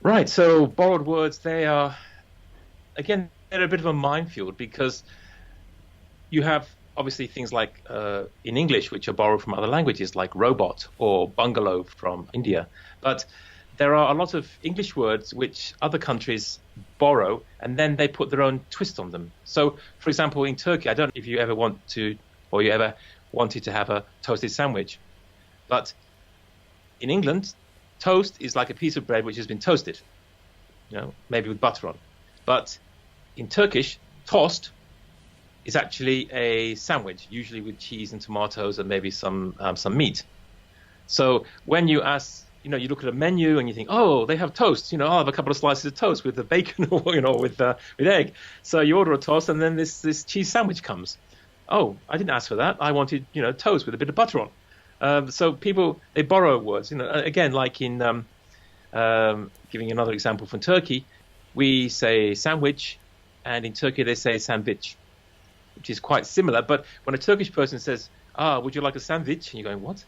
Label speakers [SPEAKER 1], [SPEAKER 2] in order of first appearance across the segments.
[SPEAKER 1] Right. So borrowed words, they are, again, they're a bit of a minefield because you have obviously things like in English, which are borrowed from other languages, like robot or bungalow from India. But there are a lot of English words which other countries borrow and then they put their own twist on them. So, for example, in Turkey, I don't know if you ever want to, or you ever wanted to have a toasted sandwich, but in England, toast is like a piece of bread which has been toasted, maybe with butter on. But in Turkish, tost is actually a sandwich, usually with cheese and tomatoes and maybe some meat. So when you ask, you look at a menu and you think, oh, they have toast. I'll have a couple of slices of toast with the bacon or with egg. So you order a toast and then this cheese sandwich comes. Oh, I didn't ask for that. I wanted toast with a bit of butter on. So people, they borrow words. Again, like in giving another example from Turkey, we say sandwich, and in Turkey they say sandwich, which is quite similar. But when a Turkish person says, would you like a sandwich? And you're going, what?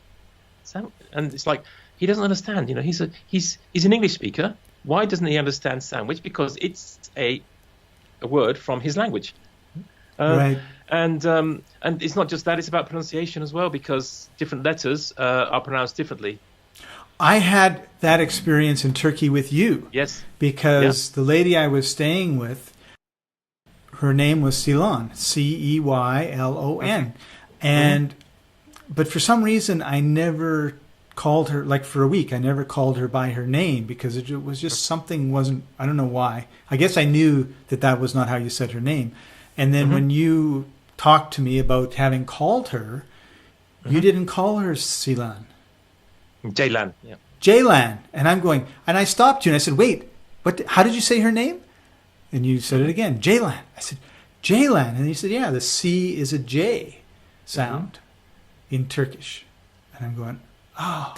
[SPEAKER 1] And it's like, he doesn't understand. He's an English speaker. Why doesn't he understand sandwich? Because it's a word from his language.
[SPEAKER 2] Right.
[SPEAKER 1] And it's not just that, it's about pronunciation as well, because different letters are pronounced differently.
[SPEAKER 2] I had that experience in Turkey with you.
[SPEAKER 1] Yes.
[SPEAKER 2] Because the lady I was staying with, her name was Ceylon, Ceylon. And, but for some reason, I never called her, like for a week, I never called her by her name because it was just something wasn't, I don't know why. I guess I knew that was not how you said her name. And then when you talked to me about having called her, you didn't call her Ceylon.
[SPEAKER 1] Jaylan, yeah.
[SPEAKER 2] Jaylan. And I'm going, and I stopped you and I said, wait, how did you say her name? And you said it again, Jaylan. I said, Jaylan. And you said, yeah, the C is a J sound in Turkish. And I'm going, oh,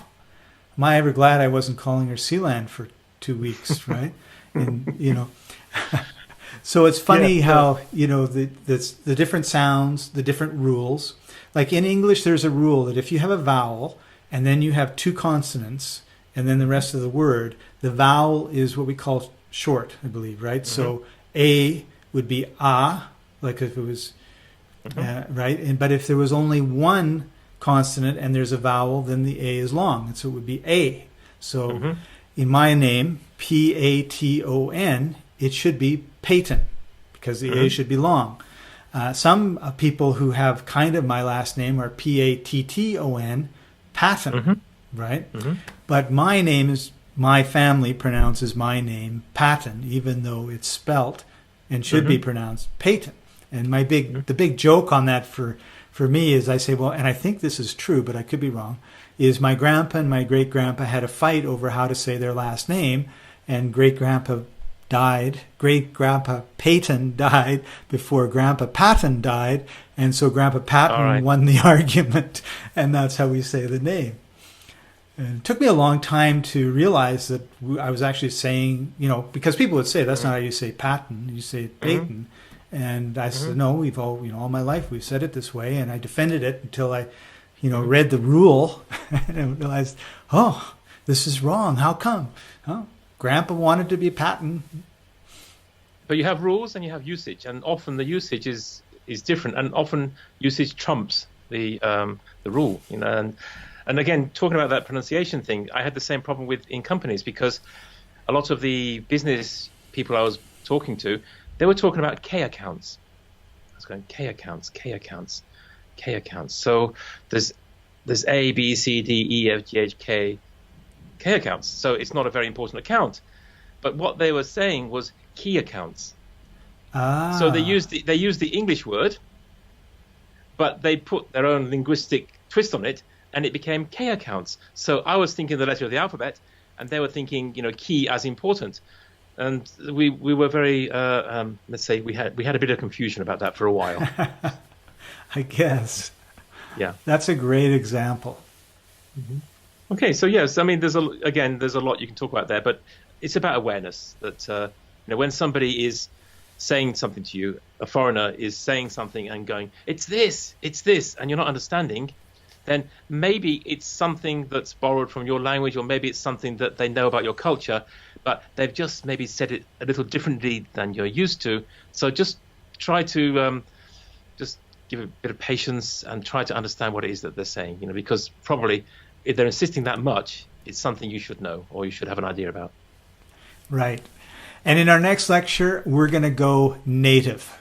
[SPEAKER 2] am I ever glad I wasn't calling her Ceylon for 2 weeks, right? And, so it's funny how, the different sounds, the different rules. Like in English, there's a rule that if you have a vowel and then you have 2 consonants and then the rest of the word, the vowel is what we call short, I believe, right? So A would be ah, like if it was, right? But if there was only one consonant and there's a vowel, then the A is long. And so it would be A. So in my name, Paton, it should be Peyton because the A should be long. Some people who have kind of my last name are Patton, Patton, right? But my name is, my family pronounces my name Patton, even though it's spelt and should be pronounced Peyton. And the big joke on that for me is I say, well, and I think this is true, but I could be wrong, is my grandpa and my great-grandpa had a fight over how to say their last name, and great-grandpa Peyton died before Grandpa Patton died, and so Grandpa Patton won the argument, and that's how we say the name. And it took me a long time to realize that I was actually saying, because people would say, that's not how you say Patton, you say Peyton. And I said, no, we've all my life we've said it this way, and I defended it until I, read the rule and I realized, oh, this is wrong. How come? Oh, Grandpa wanted to be Patton.
[SPEAKER 1] But you have rules and you have usage, and often the usage is different, and often usage trumps the rule. And again, talking about that pronunciation thing, I had the same problem in companies because a lot of the business people I was talking to, they were talking about K accounts. I was going, K accounts. So there's A, B, C, D, E, F, G, H, K accounts. So it's not a very important account. But what they were saying was key accounts. So they used the English word, but they put their own linguistic twist on it, and it became K accounts. So I was thinking the letter of the alphabet, and they were thinking, key as important. And we were very, let's say, we had a bit of confusion about that for a while.
[SPEAKER 2] I guess.
[SPEAKER 1] Yeah.
[SPEAKER 2] That's a great example.
[SPEAKER 1] Okay, so yes, I mean, there's a lot you can talk about there, but it's about awareness that, when somebody is saying something to you, a foreigner is saying something and going, it's this, and you're not understanding, then maybe it's something that's borrowed from your language, or maybe it's something that they know about your culture, but they've just maybe said it a little differently than you're used to. So just try to just give a bit of patience and try to understand what it is that they're saying, because probably if they're insisting that much, it's something you should know or you should have an idea about.
[SPEAKER 2] Right. And in our next lecture, we're going to go native.